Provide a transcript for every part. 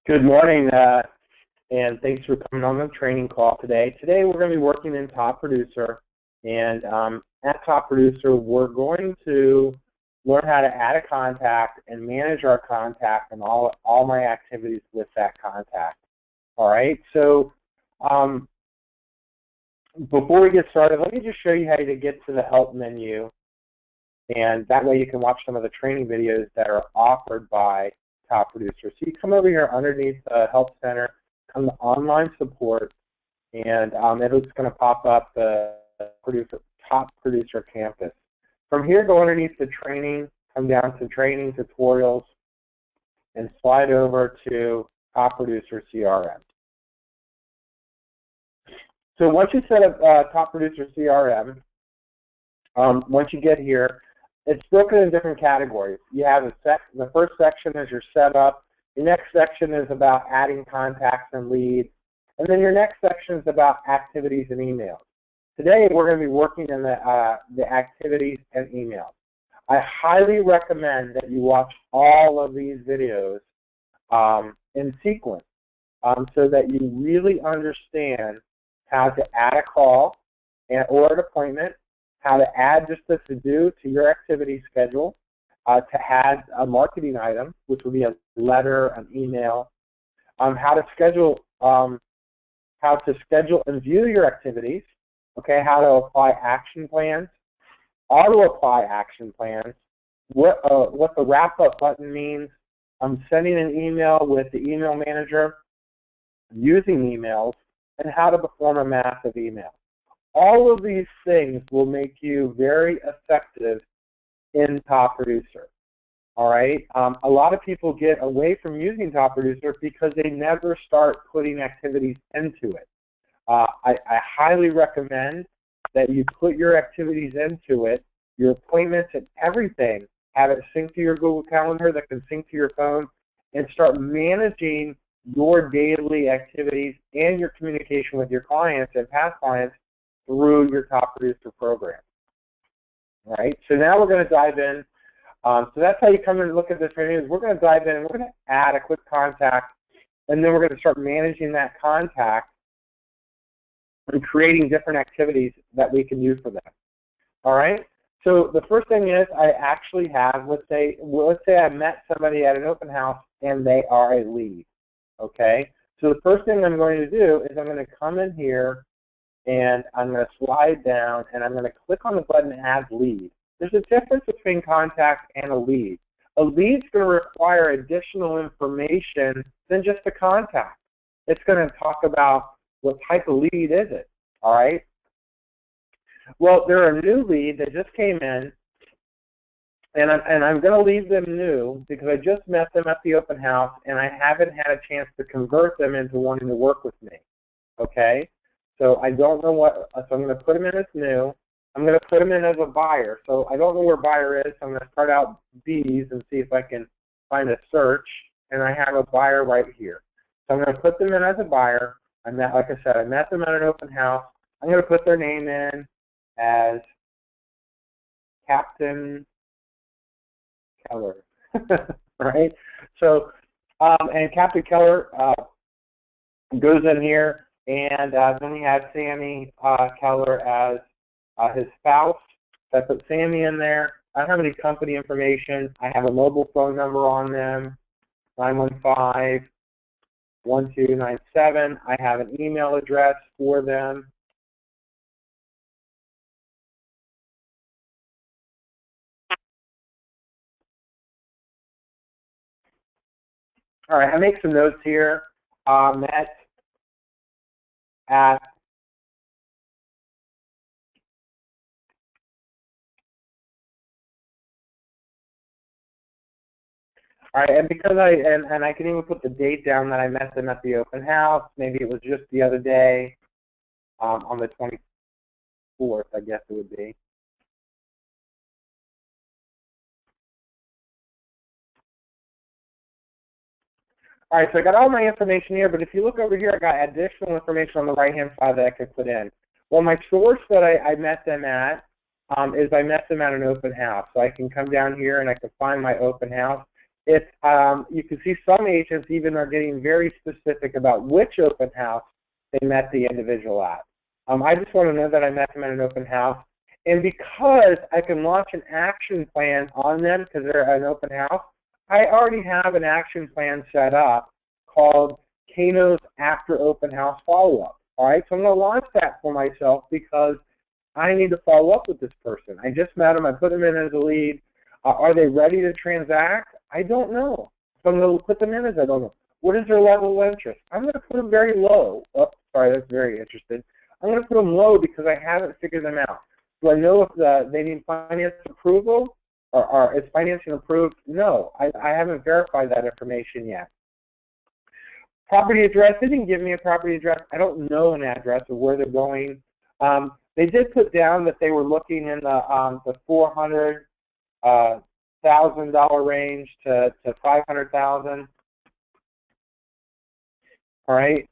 Good morning, and thanks for coming on the training call today. Today we're going to be working in Top Producer, and at Top Producer we're going to learn how to add a contact and manage our contact and all my activities with that contact. All right, so before we get started, let me just show you how to get to the Help menu, and that way you can watch some of the training videos that are offered by Top Producer. So you come over here underneath the Help Center, come to Online Support, and it's going to pop up the Top Producer Campus. From here, go underneath the Training, come down to Training Tutorials, and slide over to Top Producer CRM. So once you set up Top Producer CRM, once you get here, it's broken in different categories. You have the first section is your setup. Your next section is about adding contacts and leads. And then your next section is about activities and emails. Today, we're going to be working in the activities and emails. I highly recommend that you watch all of these videos in sequence so that you really understand how to add a call or an appointment, how to add just a to-do to your activity schedule, to add a marketing item, which would be a letter, an email, how to schedule and view your activities, okay, how to apply action plans, auto-apply action plans, what the wrap-up button means, sending an email with the email manager, using emails, and how to perform a massive email. All of these things will make you very effective in Top Producer. All right. A lot of people get away from using Top Producer because they never start putting activities into it. I highly recommend that you put your activities into it, your appointments and everything. Have it sync to your Google Calendar that can sync to your phone, and start managing your daily activities and your communication with your clients and past clients through your Top Producer program. All right, so now we're going to dive in. So that's how you come in and look at this training. We're going to dive in and we're going to add a quick contact, and then we're going to start managing that contact and creating different activities that we can do for them. All right, so the first thing is I actually have, let's say I met somebody at an open house and they are a lead. Okay, so the first thing I'm going to do is I'm going to come in here and I'm going to slide down and I'm going to click on the button Add Lead. There's a difference between contact and a lead. A lead's going to require additional information than just a contact. It's going to talk about what type of lead is it, all right? Well, they're a new lead that just came in, and I'm going to leave them new because I just met them at the open house and I haven't had a chance to convert them into wanting to work with me, okay? So I don't know so I'm going to put them in as new. I'm going to put them in as a buyer. So I don't know where buyer is, so I'm going to start out B's and see if I can find a search, and I have a buyer right here. So I'm going to put them in as a buyer. Like I said, I met them at an open house. I'm going to put their name in as Captain Keller, right? So, and Captain Keller goes in here. And then we have Sammy Keller as his spouse. So I put Sammy in there. I don't have any company information. I have a mobile phone number on them, 915-1297. I have an email address for them. All right, I make some notes here. Met at all right, and because I can even put the date down that I met them at the open house. Maybe it was just the other day, on the 24th, I guess it would be. All right, so I got all my information here, but if you look over here, I got additional information on the right-hand side that I could put in. Well, my source that I met them at is I met them at an open house. So I can come down here and I can find my open house. It's, you can see some agents even are getting very specific about which open house they met the individual at. I just want to know that I met them at an open house. And because I can launch an action plan on them because they're an open house, I already have an action plan set up called Kano's After Open House Follow-Up. All right, so I'm going to launch that for myself because I need to follow up with this person. I just met them. I put them in as a lead. Are they ready to transact? I don't know. So I'm going to put them in as I don't know. What is their level of interest? I'm going to put them very low. Oh, sorry, that's very interesting. I'm going to put them low because I haven't figured them out. Do I know if they need finance approval or is financing approved? No, I haven't verified that information yet. Property address, they didn't give me a property address. I don't know an address or where they're going. They did put down that they were looking in the $400,000 range to $500,000. All right,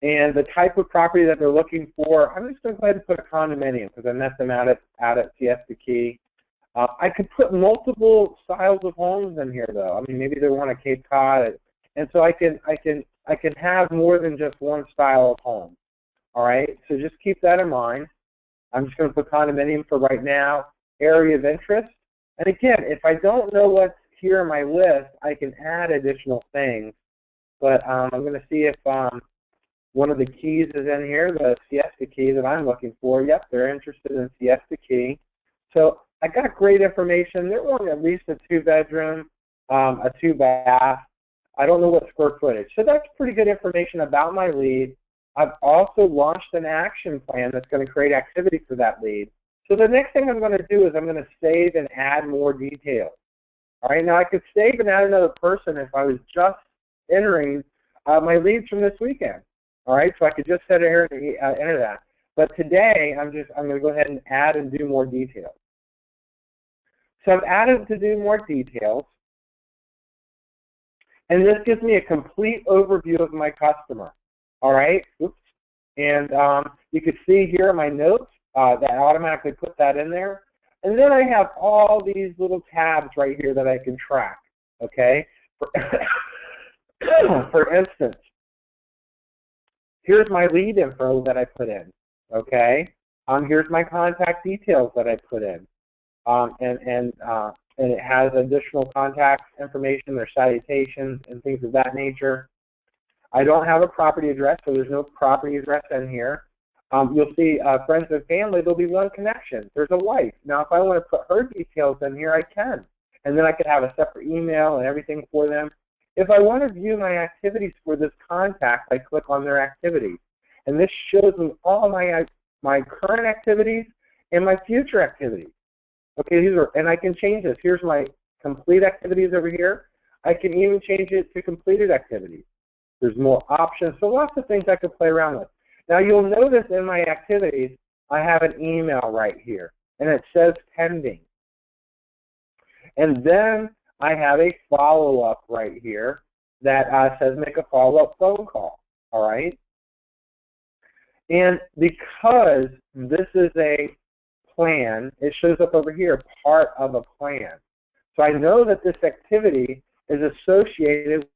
and the type of property that they're looking for, I'm just going to go ahead and put a condominium because I met them out at Siesta Key. I could put multiple styles of homes in here though. I mean, maybe they want a Cape Cod, and so I can have more than just one style of home. All right, so just keep that in mind. I'm just going to put condominium for right now. Area of interest, and again, if I don't know what's here in my list, I can add additional things. But I'm going to see if one of the keys is in here, the Siesta Key that I'm looking for. Yep, they're interested in Siesta Key. So I got great information. They're wanting at least a 2-bedroom, a 2-bath. I don't know what square footage. So that's pretty good information about my lead. I've also launched an action plan that's going to create activity for that lead. So the next thing I'm going to do is I'm going to save and add more details. All right, now I could save and add another person if I was just entering my leads from this weekend. All right, so I could just sit here and enter that. But today, I'm going to go ahead and add and do more details. So I've added to do more details, and this gives me a complete overview of my customer. All right, oops, and you can see here in my notes that automatically put that in there. And then I have all these little tabs right here that I can track. Okay, for instance, here's my lead info that I put in, okay? Here's my contact details that I put in, and it has additional contact information, their salutations, and things of that nature. I don't have a property address, so there's no property address in here. You'll see friends and family, there'll be one connection. There's a wife. Now, if I want to put her details in here, I can. And then I could have a separate email and everything for them. If I want to view my activities for this contact, I click on their activities. And this shows me all my current activities and my future activities. Okay, and I can change this. Here's my complete activities over here. I can even change it to completed activities. There's more options. So lots of things I could play around with. Now you'll notice in my activities, I have an email right here. And it says pending. And then I have a follow-up right here that says make a follow-up phone call, all right? And because this is a plan, it shows up over here, part of a plan. So I know that this activity is associated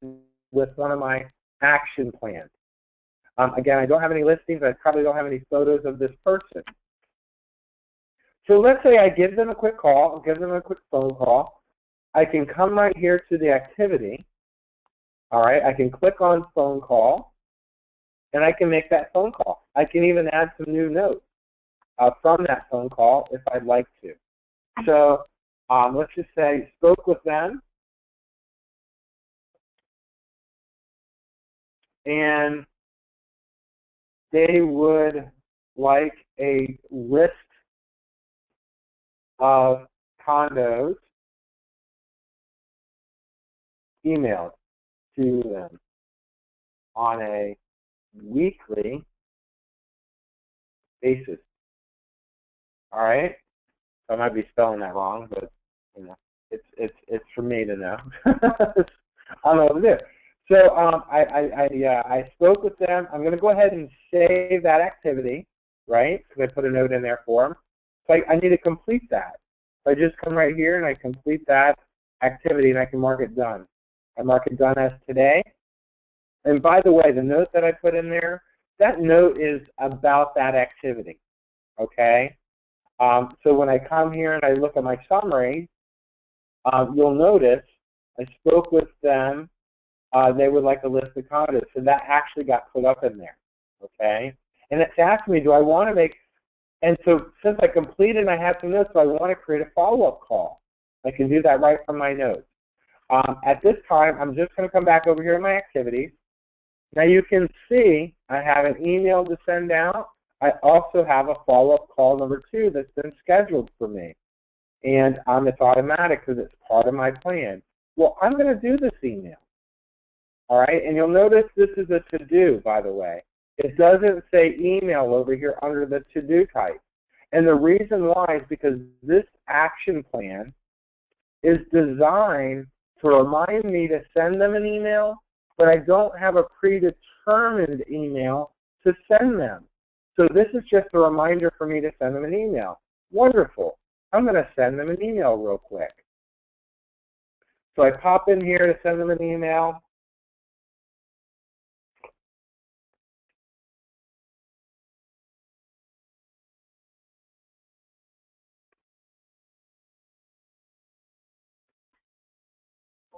with one of my action plans. Again, I don't have any listings. I probably don't have any photos of this person. So let's say I give them a quick call, I'll give them a quick phone call. I can come right here to the activity. All right, I can click on phone call, and I can make that phone call. I can even add some new notes from that phone call if I'd like to. So let's just say spoke with them, and they would like a list of condos emailed to them on a weekly basis. All right, I might be spelling that wrong, but you know, it's for me to know. I don't know what to do. So I spoke with them. I'm going to go ahead and save that activity, right? Because I put a note in there for them. So I need to complete that. So I just come right here and I complete that activity, and I can mark it done. I mark it done as today. And by the way, the note that I put in there, that note is about that activity, okay? So when I come here and I look at my summary, you'll notice I spoke with them. They would like a list of comments, so that actually got put up in there, okay? And it's asked me, do I want to make, and so since I completed and I have some notes, so I want to create a follow-up call. I can do that right from my notes. At this time, I'm just going to come back over here to my activities. Now you can see I have an email to send out. I also have a follow-up call number 2 that's been scheduled for me. And it's automatic because it's part of my plan. Well, I'm going to do this email. All right, and you'll notice this is a to-do, by the way. It doesn't say email over here under the to-do type. And the reason why is because this action plan is designed to remind me to send them an email, but I don't have a predetermined email to send them. So this is just a reminder for me to send them an email. Wonderful. I'm going to send them an email real quick. So I pop in here to send them an email.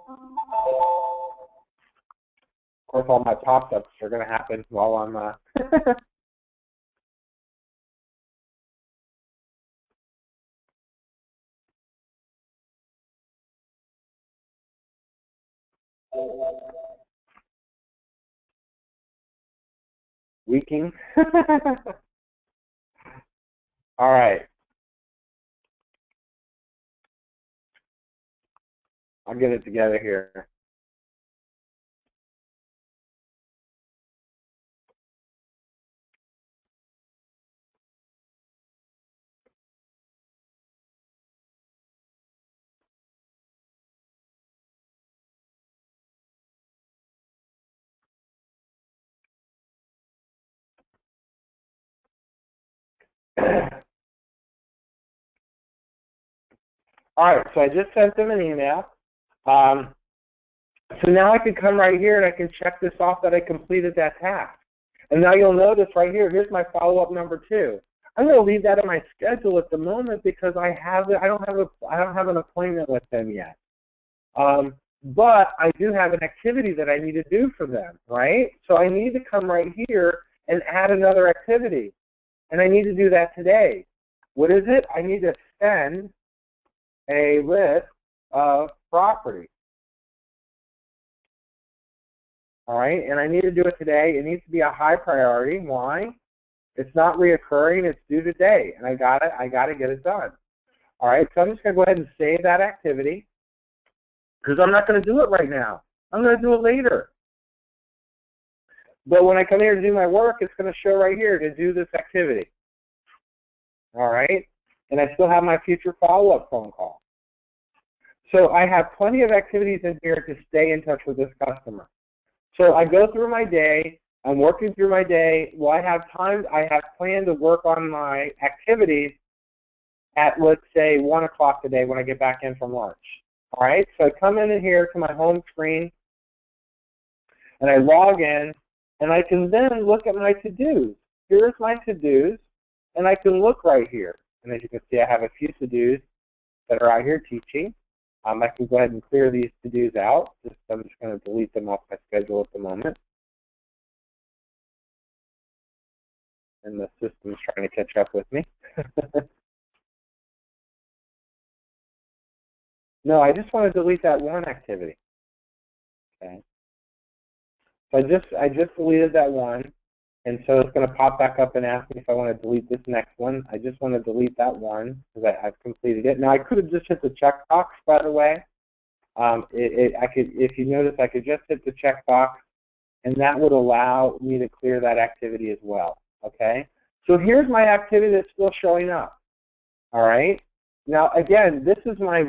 Of course, all my pop-ups are going to happen while I'm leaking. All right. I'll get it together here. All right, so I just sent them an email. So now I can come right here and I can check this off that I completed that task. And now you'll notice right here, here's my follow-up number 2. I'm going to leave that in my schedule at the moment because I don't have an appointment with them yet. But I do have an activity that I need to do for them, right? So I need to come right here and add another activity. And I need to do that today. What is it? I need to send a list of property. All right, and I need to do it today. It needs to be a high priority. Why? It's not reoccurring. It's due today, and I got to get it done. All right, so I'm just going to go ahead and save that activity because I'm not going to do it right now. I'm going to do it later. But when I come here to do my work, it's going to show right here to do this activity. All right, and I still have my future follow-up phone call. So I have plenty of activities in here to stay in touch with this customer. So I go through my day. I'm working through my day. Well, I have planned to work on my activities at, let's say, 1 o'clock today when I get back in from lunch. All right, so I come in here to my home screen, and I log in, and I can then look at my to-dos. Here's my to-dos, and I can look right here. And as you can see, I have a few to-dos that are out here teaching. I can go ahead and clear these to-dos out. I'm just going to delete them off my schedule at the moment. And the system's trying to catch up with me. No, I just want to delete that one activity. Okay. So I just deleted that one, and so it's going to pop back up and ask me if I want to delete this next one. I just want to delete that one because I've completed it. Now I could have just hit the checkbox, by the way. If you notice, I could just hit the checkbox, and that would allow me to clear that activity as well. Okay. So here's my activity that's still showing up. All right. Now again, this is my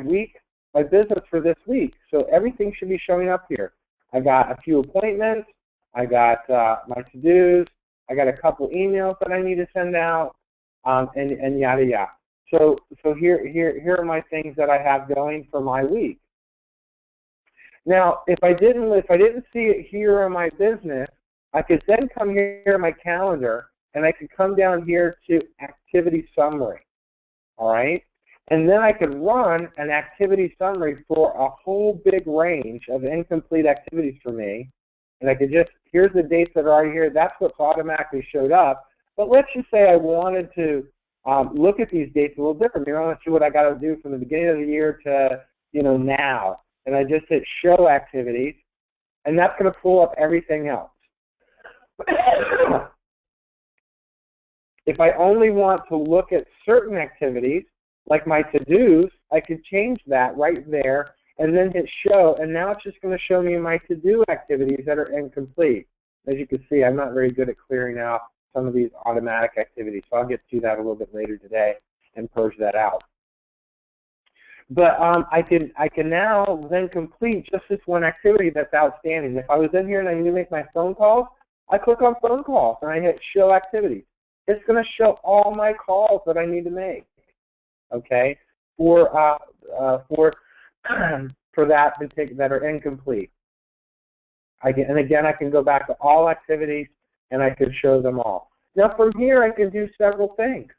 business for this week. So everything should be showing up here. I got a few appointments. I got my to-dos. I got a couple emails that I need to send out, and yada yada. So here are my things that I have going for my week. Now, if I didn't see it here on my business, I could then come here to my calendar, and I could come down here to activity summary, all right? And then I could run an activity summary for a whole big range of incomplete activities for me. And I could just, here's the dates that are already here. That's what's automatically showed up. But let's just say I wanted to look at these dates a little different. I want to see what I got to do from the beginning of the year to, now. And I just hit show activities, and that's going to pull up everything else. If I only want to look at certain activities, like my to-dos, I could change that right there and then hit show, and now it's just going to show me my to-do activities that are incomplete. As you can see, I'm not very good at clearing out some of these automatic activities, so I'll get to that a little bit later today and purge that out. But I can now then complete just this one activity that's outstanding. If I was in here and I need to make my phone calls, I click on phone calls and I hit show activities. It's going to show all my calls that I need to make. Okay, for that are incomplete. And again, I can go back to all activities and I can show them all. Now from here, I can do several things.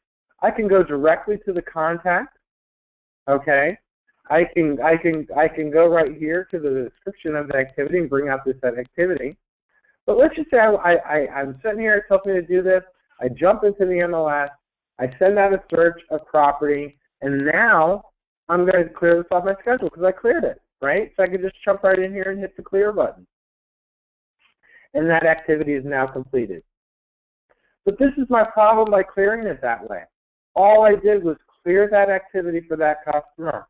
I can go directly to the contact. Okay, I can go right here to the description of the activity and bring out this activity. But let's just say I'm sitting here, it tells me to do this. I jump into the MLS. I send out a search of property. And now I'm going to clear this off my schedule because I cleared it, right? So I can just jump right in here and hit the clear button. And that activity is now completed. But this is my problem by clearing it that way. All I did was clear that activity for that customer.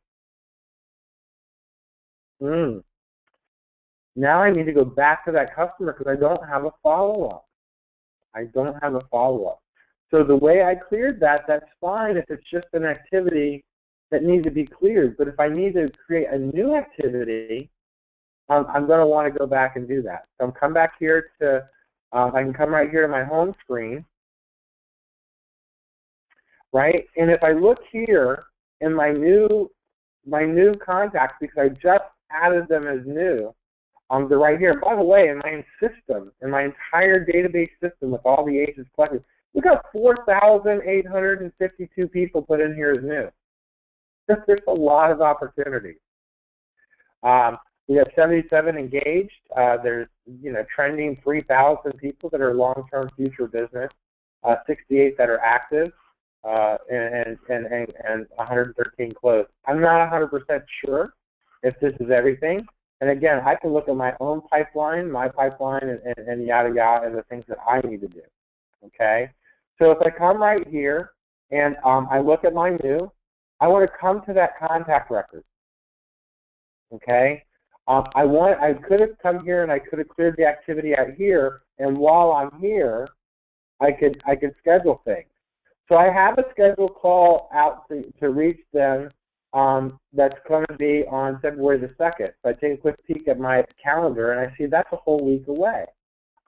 Now I need to go back to that customer because I don't have a follow-up. I don't have a follow-up. So the way I cleared that, that's fine if it's just an activity that needs to be cleared. But if I need to create a new activity, I'm going to want to go back and do that. So I'm come back here to, I can come right here to my home screen, right? And if I look here in my new contacts, because I just added them as new, they're right here. By the way, in my system, in my entire database system with all the agents collected, we got 4,852 people put in here as new. There's a lot of opportunity. We have 77 engaged. There's trending 3,000 people that are long-term future business. 68 that are active, and 113 closed. I'm not 100% sure if this is everything. And again, I can look at my own pipeline, and yada yada, and the things that I need to do. Okay. So if I come right here and I look at my new, I want to come to that contact record. Okay. I could have come here and I could have cleared the activity out here, and while I'm here, I could schedule things. So I have a scheduled call out to reach them that's going to be on February the 2nd. So I take a quick peek at my calendar and I see that's a whole week away.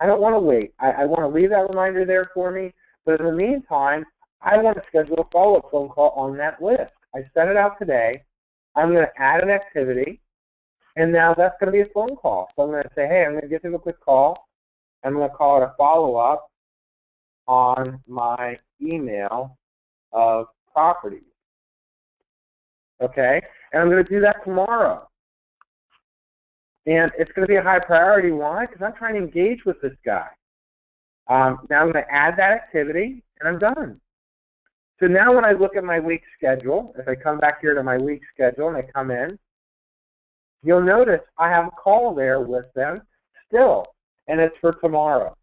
I don't want to wait. I want to leave that reminder there for me. But in the meantime, I want to schedule a follow-up phone call on that list. I sent it out today. I'm going to add an activity, and now that's going to be a phone call. So I'm going to say, hey, I'm going to give him a quick call. I'm going to call it a follow-up on my email of properties. Okay? And I'm going to do that tomorrow. And it's going to be a high priority. Why? Because I'm trying to engage with this guy. Now I'm going to add that activity, and I'm done. So now when I look at my week schedule, if I come back here to my week schedule and I come in, you'll notice I have a call there with them still, and it's for tomorrow.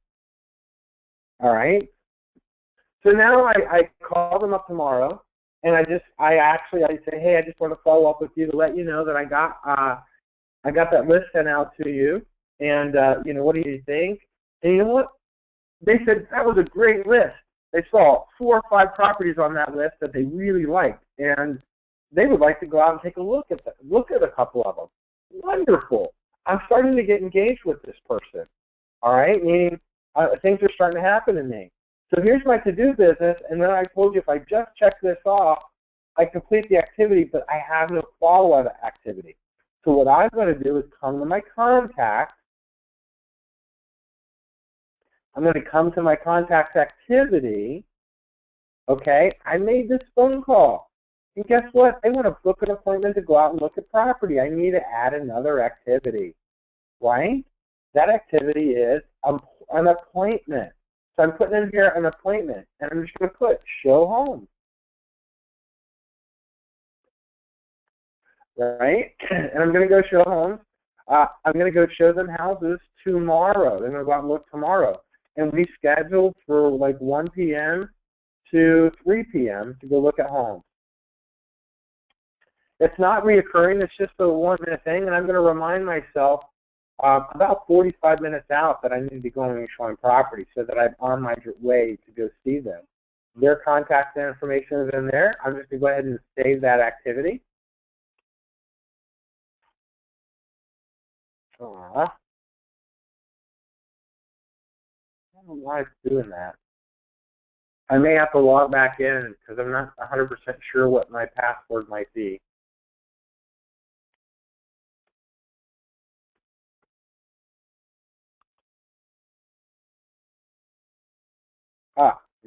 All right? So now I call them up tomorrow, and I say, hey, I just want to follow up with you to let you know that I got that list sent out to you, and what do you think? And you know what? They said that was a great list. They saw 4 or 5 properties on that list that they really liked, and they would like to go out and take a look at a couple of them. Wonderful. I'm starting to get engaged with this person. All right, meaning things are starting to happen to me. So here's my to-do business, and then I told you if I just check this off, I complete the activity, but I have no follow-up activity. So what I'm going to do is come to my contacts. I'm going to come to my contacts activity. Okay, I made this phone call. And guess what? I want to book an appointment to go out and look at property. I need to add another activity, right? That activity is an appointment. So I'm putting in here an appointment, and I'm just going to put show home, right? And I'm going to go show homes. I'm going to go show them houses tomorrow. They're going to go out and look tomorrow. And we scheduled for like 1 p.m. to 3 p.m. to go look at homes. It's not reoccurring. It's just a 1-minute thing, and I'm going to remind myself about 45 minutes out that I need to be going and showing property so that I'm on my way to go see them. Their contact information is in there. I'm just going to go ahead and save that activity. I don't know why it's doing that. I may have to log back in because I'm not 100% sure what my password might be.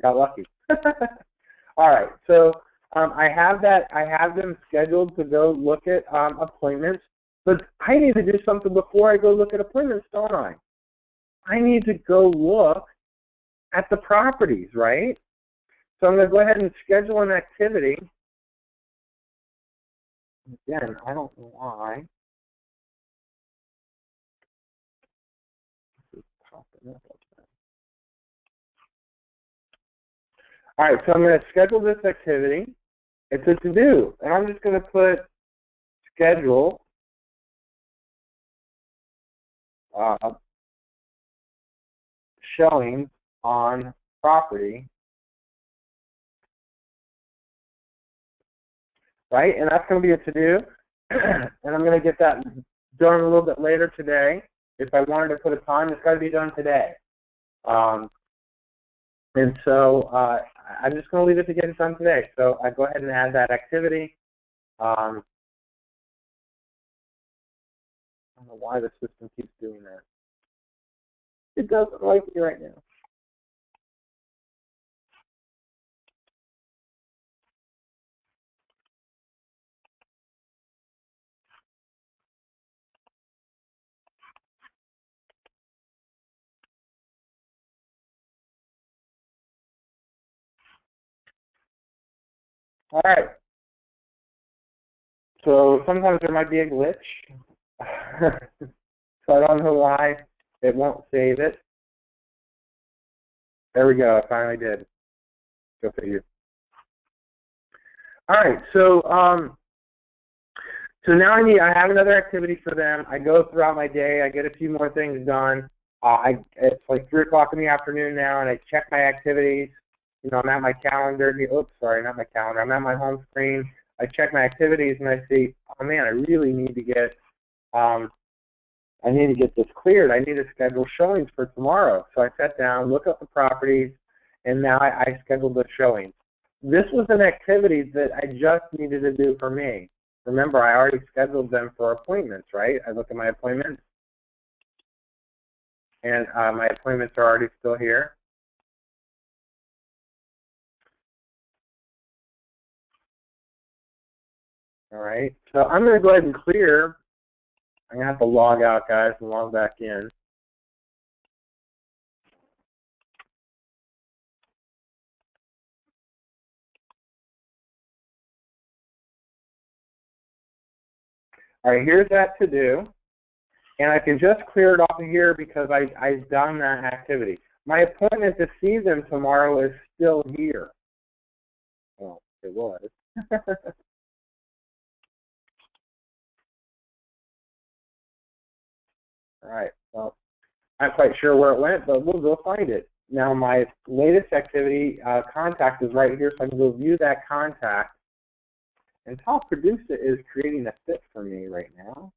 Got lucky. All right, so I have them scheduled to go look at appointments, but I need to do something before I go look at appointments, don't I? I need to go look at the properties, right? So I'm going to go ahead and schedule an activity. Again, I don't know why. All right, so I'm going to schedule this activity. It's a to-do, and I'm just going to put schedule showing on property, right? And that's going to be a to-do, and I'm going to get that done a little bit later today. If I wanted to put a time, it's got to be done today. And so I'm just going to leave it to get it done today. So I go ahead and add that activity. I don't know why the system keeps doing that. It doesn't like me right now. All right. So sometimes there might be a glitch. So I don't know why it won't save it. There we go. I finally did. Go figure. All right. So so now I have another activity for them. I go throughout my day. I get a few more things done. It's like 3 o'clock in the afternoon now, and I check my activities. You know, I'm at my calendar. Oops, sorry, not my calendar. I'm at my home screen. I check my activities, and I see, oh man, I really need to get this cleared. I need to schedule showings for tomorrow. So I sat down, look up the properties, and now I scheduled the showings. This was an activity that I just needed to do for me. Remember, I already scheduled them for appointments, right? I look at my appointments, and my appointments are already still here. All right, so I'm going to go ahead and clear. I'm going to have to log out, guys, and log back in. All right, here's that to do. And I can just clear it off of here because I've done that activity. My appointment to see them tomorrow is still here. Well, it was. All right, well, I'm not quite sure where it went, but we'll go find it. Now, my latest activity contact is right here, so I can go view that contact. And Top Producer is creating a fit for me right now.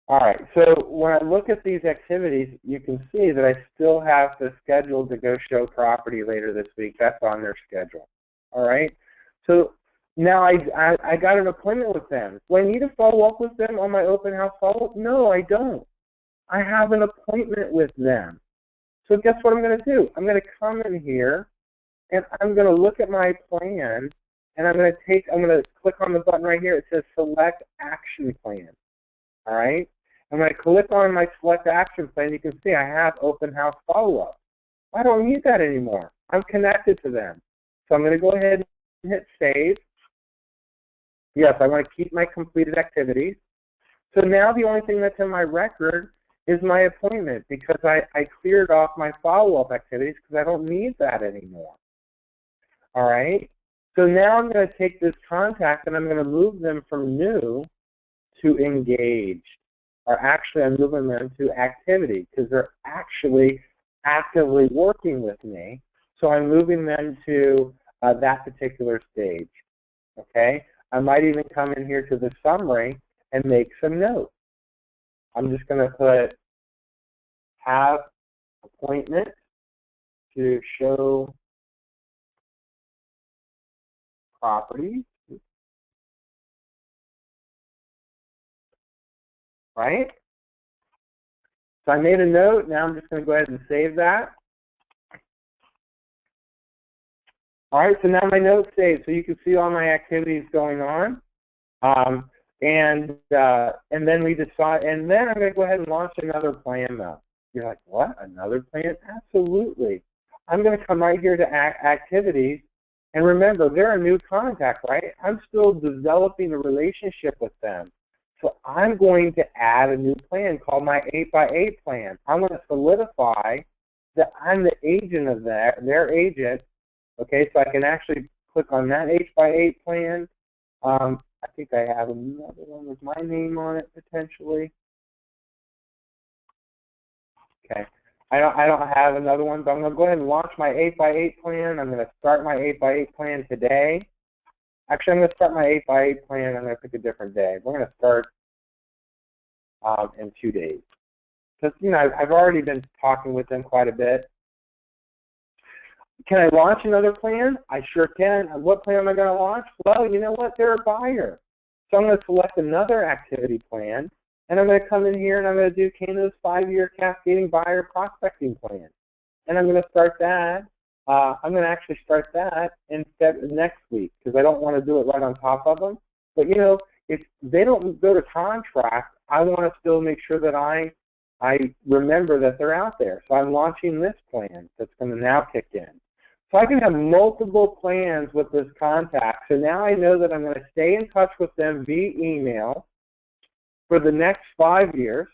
All right, so when I look at these activities, you can see that I still have the schedule to go show property later this week. That's on their schedule. All right, so now I got an appointment with them. Do I need to follow up with them on my open house follow-up? No, I don't. I have an appointment with them. So guess what I'm going to do? I'm going to come in here, and I'm going to look at my plan, and I'm going to click on the button right here. It says Select Action Plan. All right? And when I click on my Select Action Plan, you can see I have Open House Follow-Up. I don't need that anymore. I'm connected to them. So I'm going to go ahead and hit Save. Yes, I want to keep my completed activities. So now the only thing that's in my record is my appointment, because I cleared off my follow-up activities because I don't need that anymore. All right? So now I'm going to take this contact and I'm going to move them from new to engaged. Or actually, I'm moving them to activity because they're actually actively working with me. So I'm moving them to that particular stage. Okay? I might even come in here to the summary and make some notes. I'm just going to put have appointment to show properties, right? So I made a note. Now I'm just going to go ahead and save that. All right, so now my note's saved, so you can see all my activities going on. And then we decide, and then I'm going to go ahead and launch another plan though. You're like, what? Another plan? Absolutely. I'm going to come right here to activities, and remember, they're a new contact, right? I'm still developing a relationship with them. So I'm going to add a new plan called my 8x8 plan. I'm going to solidify that I'm the agent of their agent. Okay, so I can actually click on that 8x8 plan. I think I have another one with my name on it potentially. Okay, I don't have another one, but I'm going to go ahead and launch my 8x8 plan. I'm going to start my 8x8 plan today. Actually, I'm going to start my 8x8 plan. I'm going to pick a different day. We're going to start in 2 days. Because, you know, I've already been talking with them quite a bit. Can I launch another plan? I sure can. What plan am I going to launch? Well, you know what? They're a buyer. So I'm going to select another activity plan, and I'm going to come in here and I'm going to do Kano's 5-year cascading buyer prospecting plan. And I'm going to start that. I'm going to actually start that instead next week because I don't want to do it right on top of them. But, you know, if they don't go to contract, I want to still make sure that I remember that they're out there. So I'm launching this plan that's going to now kick in. So I can have multiple plans with this contact. So now I know that I'm going to stay in touch with them via email for the next 5 years,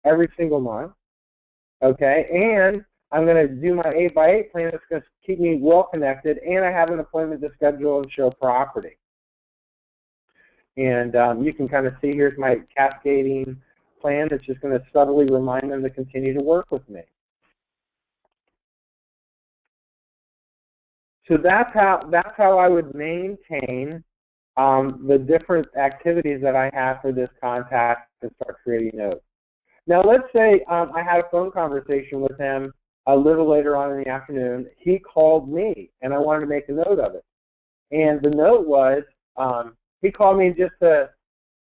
every single month. Okay, and I'm going to do my 8x8 plan that's going to keep me well connected, and I have an appointment to schedule and show property. And you can kind of see here's my cascading plan that's just going to subtly remind them to continue to work with me. So that's how I would maintain the different activities that I have for this contact to start creating notes. Now let's say I had a phone conversation with him a little later on in the afternoon. He called me and I wanted to make a note of it. And the note was, he called me just to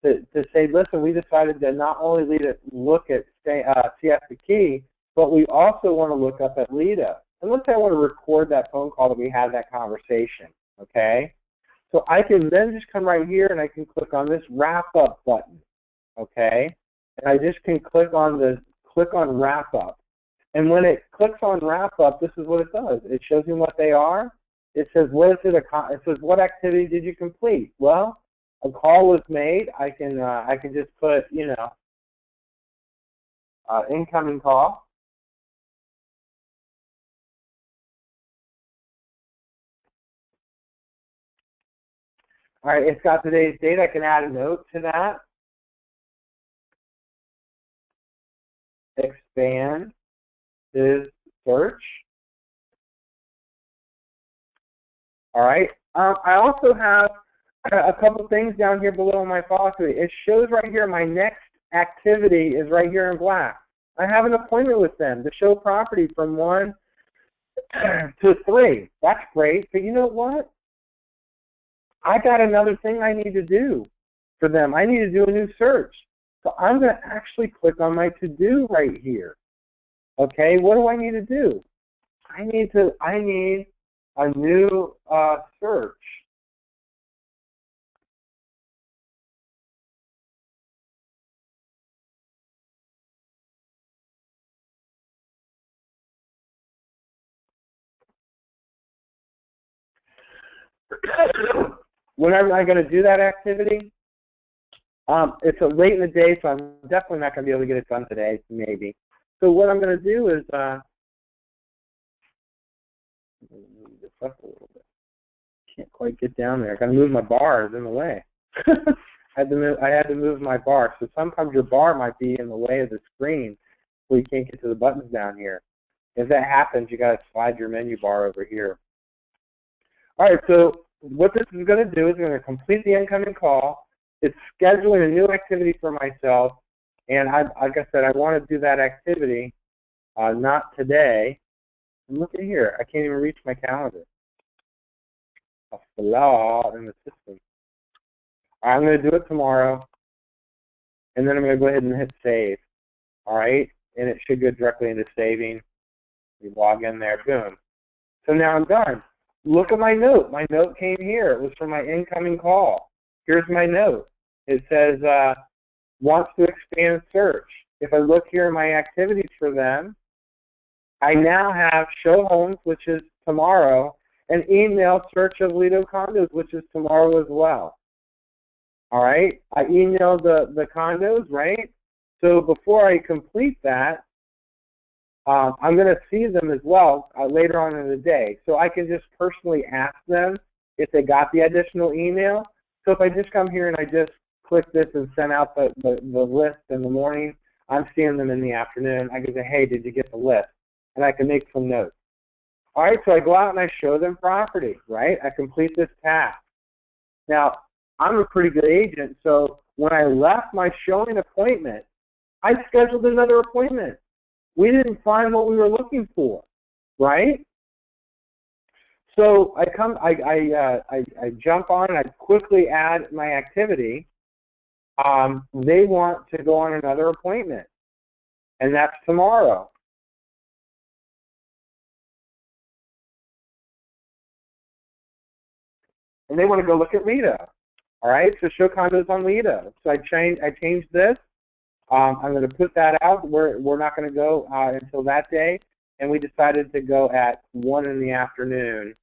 say, listen, we decided to not only look at Siesta Key, but we also want to look up at Lido. And let's say I want to record that phone call that we had that conversation, okay? So I can then just come right here and I can click on this wrap up button, okay? And I just can click on wrap up. And when it clicks on wrap up, this is what it does. It shows me what they are. It says, it says, what activity did you complete? Well, a call was made. I can just put, you know, incoming call. All right, it's got today's date. I can add a note to that. Expand is search. All right. I also have a couple things down here below my follow-up. It shows right here my next activity is right here in black. I have an appointment with them to show property from 1 to 3. That's great, but you know what? I got another thing I need to do for them. I need to do a new search. So I'm going to actually click on my to-do right here. Okay, what do I need to do? I need a new search. Whenever I'm going to do that activity, it's late in the day, so I'm definitely not going to be able to get it done today, maybe. So what I'm going to do is move this up a little bit. Can't quite get down there. I got to move my bar. It's in the way. I had to move my bar. So sometimes your bar might be in the way of the screen, so you can't get to the buttons down here. If that happens, you got to slide your menu bar over here. All right. So what this is going to do is going to complete the incoming call. It's scheduling a new activity for myself, and like I said, I want to do that activity, not today. And look at here, I can't even reach my calendar. A flaw in the system. I'm going to do it tomorrow, and then I'm going to go ahead and hit save. All right, and it should go directly into saving. You log in there, boom. So now I'm done. Look at my note. My note came here. It was from my incoming call. Here's my note. It says, wants to expand search. If I look here in my activities for them, I now have show homes, which is tomorrow, and email search of Lido condos, which is tomorrow as well. All right, I emailed the condos, right? So before I complete that, I'm going to see them as well later on in the day. So I can just personally ask them if they got the additional email. So if I just come here and I just click this and send out the list in the morning, I'm seeing them in the afternoon. I can say, hey, did you get the list? And I can make some notes. All right, so I go out and I show them property, right? I complete this task. Now, I'm a pretty good agent, so when I left my showing appointment, I scheduled another appointment. We didn't find what we were looking for, right? So I jump on and I quickly add my activity. They want to go on another appointment, and that's tomorrow. And they want to go look at Lido. All right, so show condos on Lido. So I changed this. I'm going to put that out. We're not going to go until that day, and we decided to go at 1 in the afternoon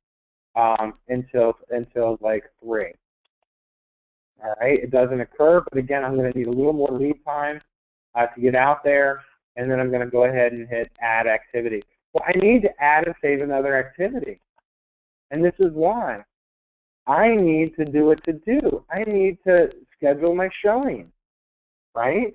until like 3. All right, it doesn't occur, but again, I'm going to need a little more lead time to get out there, and then I'm going to go ahead and hit add activity. Well, I need to add and save another activity, and this is why. I need to do it to do. I need to schedule my showing, right?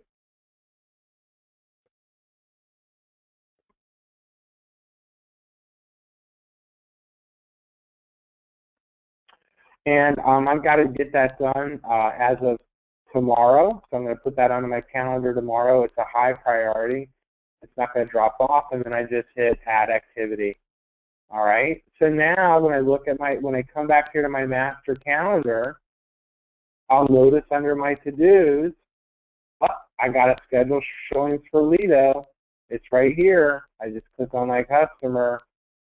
And I've got to get that done as of tomorrow. So I'm going to put that onto my calendar tomorrow. It's a high priority. It's not going to drop off. And then I just hit add activity. All right. So now when I look at when I come back here to my master calendar, I'll notice under my to-dos, I got a scheduled showings for Lido. It's right here. I just click on my customer,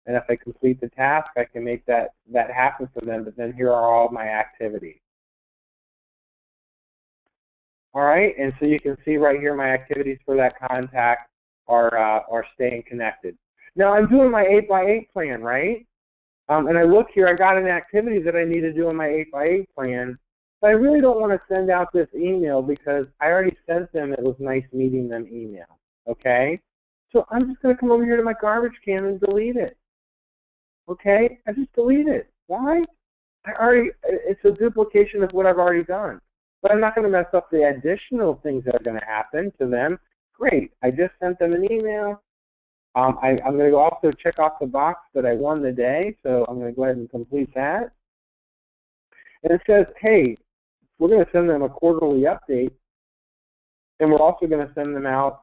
and if I complete the task, I can make that happen for them. But then here are all my activities. All right, and so you can see right here my activities for that contact are staying connected. Now I'm doing my 8x8 plan, right? And I look here, I got an activity that I need to do in my 8x8 plan, but I really don't want to send out this email because I already sent them it was nice meeting them email, okay? So I'm just going to come over here to my garbage can and delete it, okay? I just delete it. Why? It's a duplication of what I've already done. But I'm not going to mess up the additional things that are going to happen to them. Great, I just sent them an email. I'm going to also check off the box that I won the day, so I'm going to go ahead and complete that. And it says, hey, we're going to send them a quarterly update. And we're also going to send them out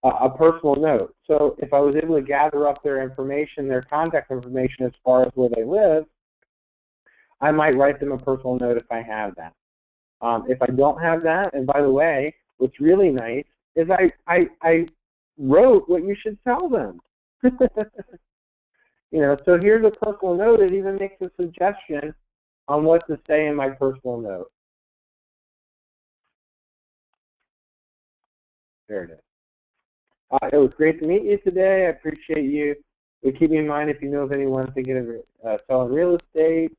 a personal note. So if I was able to gather up their information, their contact information as far as where they live, I might write them a personal note if I have that. If I don't have that, and by the way, what's really nice is I wrote what you should tell them. You know, so here's a personal note. It even makes a suggestion on what to say in my personal note. There it is. It was great to meet you today. I appreciate you. Keep me in mind if you know of anyone thinking of selling real estate.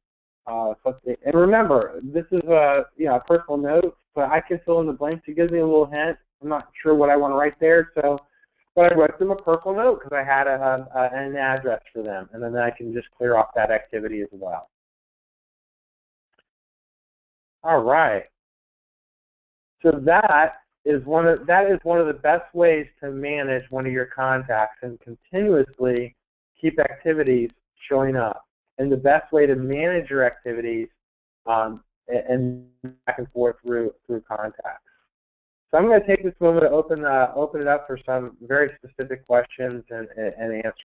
And remember, this is a personal note, but I can fill in the blanks. It gives me a little hint. I'm not sure what I want to write there, but I wrote them a personal note because I had an address for them, and then I can just clear off that activity as well. All right. So that is one of the best ways to manage one of your contacts and continuously keep activities showing up. And the best way to manage your activities and back and forth through contacts. So I'm going to take this moment to open it up for some very specific questions and answers.